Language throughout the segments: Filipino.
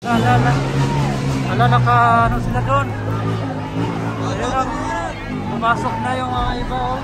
Alala. Alala ka, ano sila doon? Ayun lang. Pumasok na yung mga iba, oh.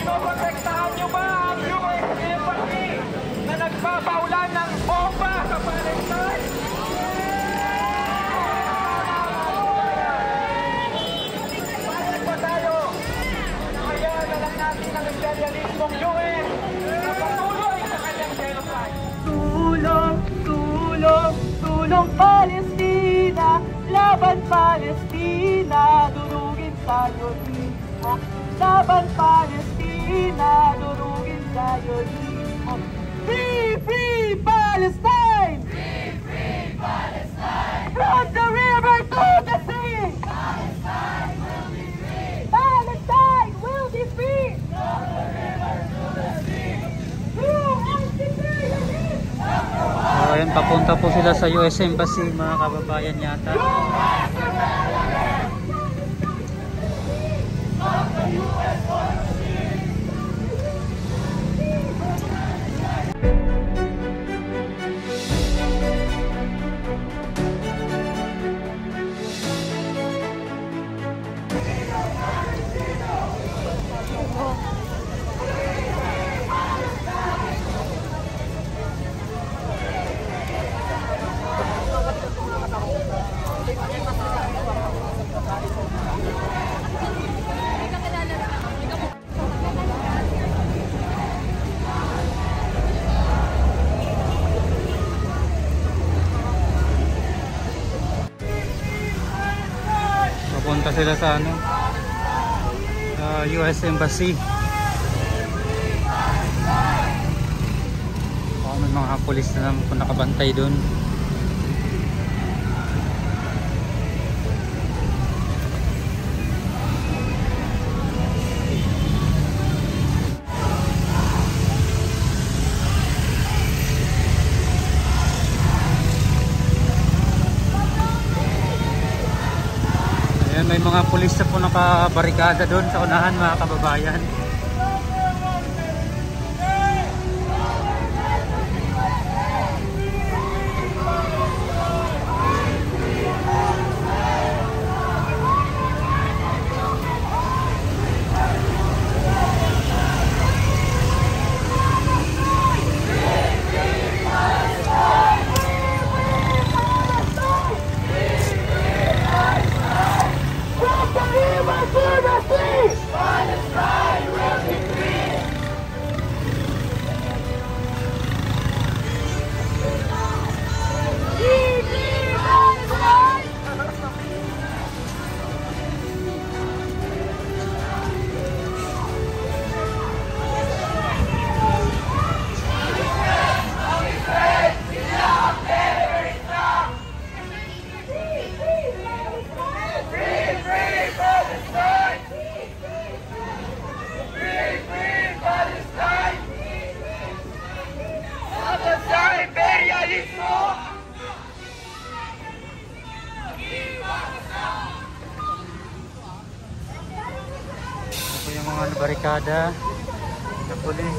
Protektahan nyo ba ang US Embassy na nagpapaulan ng bomba sa Palestine? Bakit ba tayo? Kaya na lang natin ang imperialismong US na patuloy sa kanyang genocide. Tulong, tulong, tulong Palestina, laban Palestina, durugin tayo mismo. Laban Palestina, durugin tayo mismo. Free, free Palestine! Free, free Palestine! From the river to the sea! Palestine will be free! Palestine will be free! From the river to the sea! Through anti-imperialism! So, ayan, papunta po sila sa US Embassy, mga kababayan yata. Papunta sila sa ano, US Embassy. May mga pulis na naman po nakabantay doon. May mga pulis na po nakabarikada doon sa unahan, mga kababayan. Ito yung mga barikada na pulis.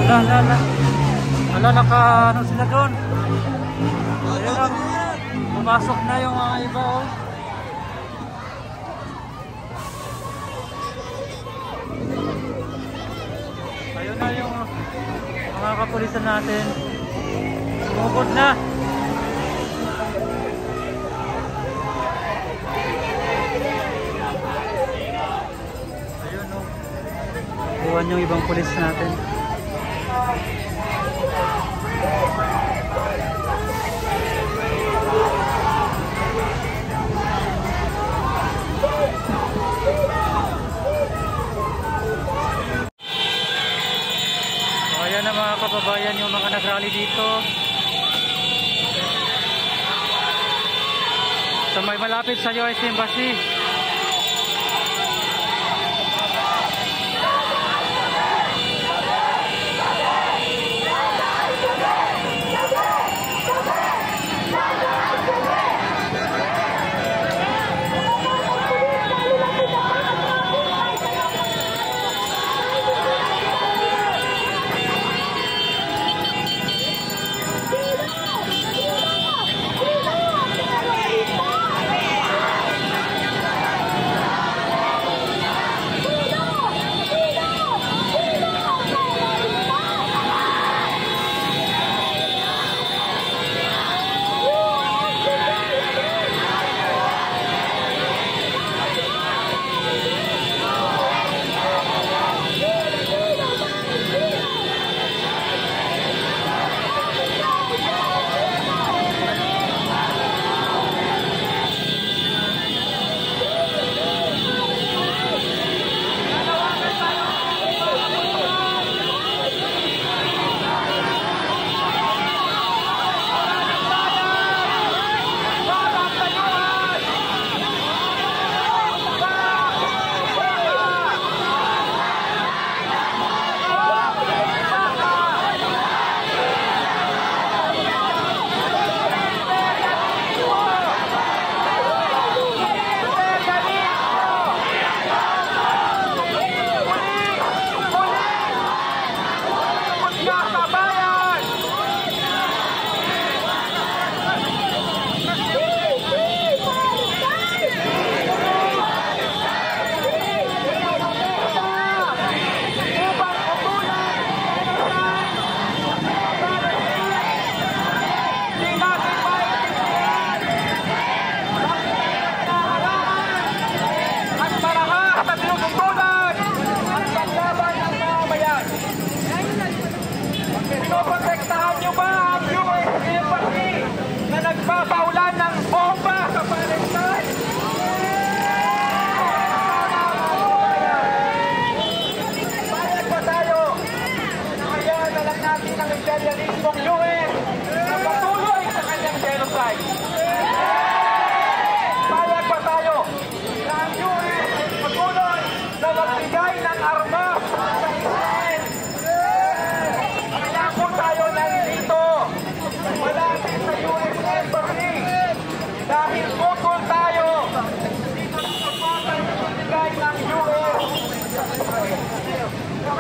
Ala, naka ano sila doon. Ayun lang, pumasok na yung mga iba oh. Ayun na yung mga kapulisan natin. Sumugod na. Ayun oh. Iwan yung ibang pulis natin. Ayan na mga kababayan yung mga nagrally dito sa may malapit sa US Embassy. Pinoprotektahan nyo ba ang US Embassy na nagpapaulan ng bomba sa Palestine? Bayad pa tayo. Kaya na lang natin ang imperialismong US na patuloy sa kanyang genocide. Bayad pa tayo na ang US ay patuloy na magbigay ng armas sa Israel. Kaya po tayo nandito malapit sa US Embassy dahil bukol tayo dito sa kapatay bigay ng US sa Israel.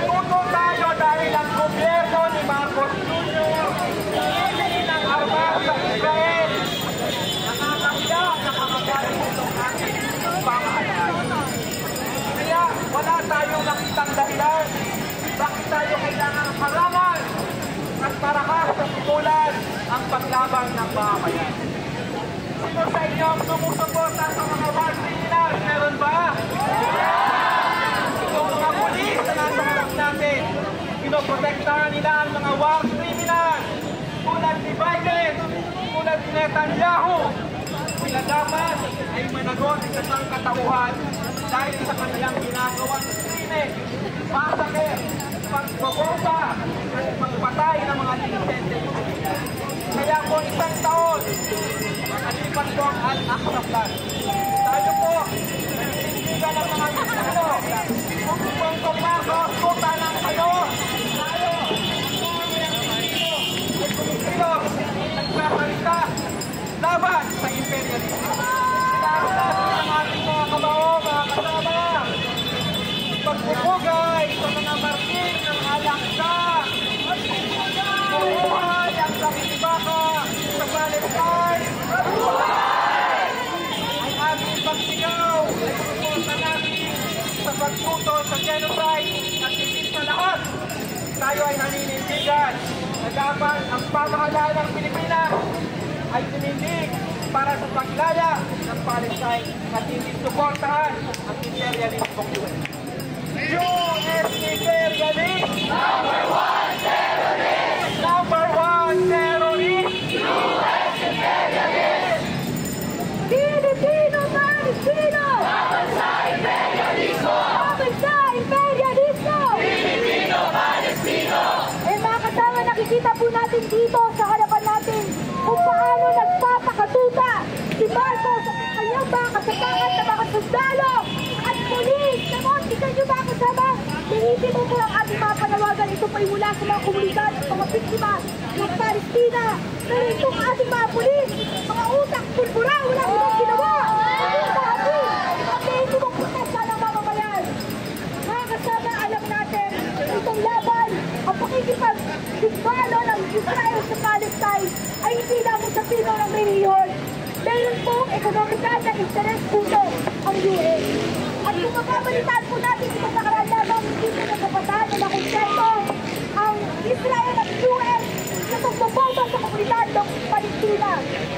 Bukol tayo dahil ang gobyerno ni Marcos Jr. hindi ng armas sa Israel. Nakakaya na kamagaling itong ating pamahalaan. Kaya wala tayong nakitang dahilan bakit tayo kailangan harangan at parakas sa simulan ang paglaban ng mamamayan. Sino sa inyo ang sumusuporta sa mga war criminal? Meron ba? Itong mga pulis na nasa harap natin, pinoprotektahan nila ang mga war criminal tulad ni Biden, tulad ni Netanyahu. Sila dapat ay managot sa sangkatauhan dahil sa kanilang ginagawang krimen, masakit, pagbobomba at pagpatay ng mga inosente. Kaya po isang taon, nakalipat po ang Al-Aqsa Plan. Tayo po, nagsisindigan ng mga Pilipino. Kung Bongbong Marcos, punta lang kayo. Tayo, ay Pilipino, nagsasalita laban sa imperialismo. Kailangan natin ang ating mga kabaho, mga kasama. Pagpupugay sa mga marking ng Al-Aqsa tayo ay naninindigan na dapat ang pamahalaan ng Pilipinas ay tumindig para sa paglaya ng Palestine at hindi suportahan ang imperialismong US. US imperialist! Number one terrorist! Number one terrorist! US imperialist! Filipino Palestino! Laban sa imperialismo! Laban sa imperialismo! Filipino Palestino! Mga kasama, nakikita po natin dito sa harapan natin kung paano nagpapakatuta si Marcos sa kanyang mga kasabakan na mga sundalo at pulis. Namontikan nyo mga kasama, pinipin mo po ang ating mga panawagan. Ito pa'y mula sa mga komunidad at mga biktima ng Palestina. Pero itong ating mga pulis, mga utak, pulbura, wala itong ginawa. Hindi bago. At hindi mo protesta ng mamamayan. Mga kasama, alam natin, itong laban, ang pakikipag-digbalo ng Israel sa Palestine ay hindi lamang sa pino ng reliyon. Meron pong ekonomikal na interes puso ang US. At kung mapapalitan po natin itong nakaraan lamang, hindi po nasapatan na nakonserto ang Israel at US na pagbabomba sa komunidad ng Palestina.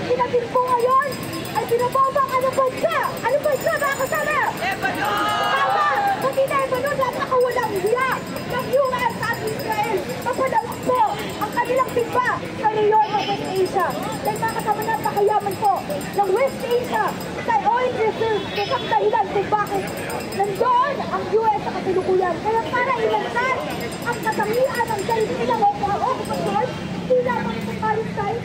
Sinatin po ngayon ay pinabomba ang anong bansa. Anong bansa mga kasama? Tama! Pati na Lebanon at nakawalang hiya ng US at Israel. Mapadawak po ang kanilang timba sa reyon ng West Asia. Dahil mga kasama na pakayaman po ng West Asia sa oil reserve kung dahilan kung bakit nandoon ang US sa kasalukuyan. Kaya para ilansan ang katangian ng dahil nilang okupasyon, hindi lamang sa Palestine,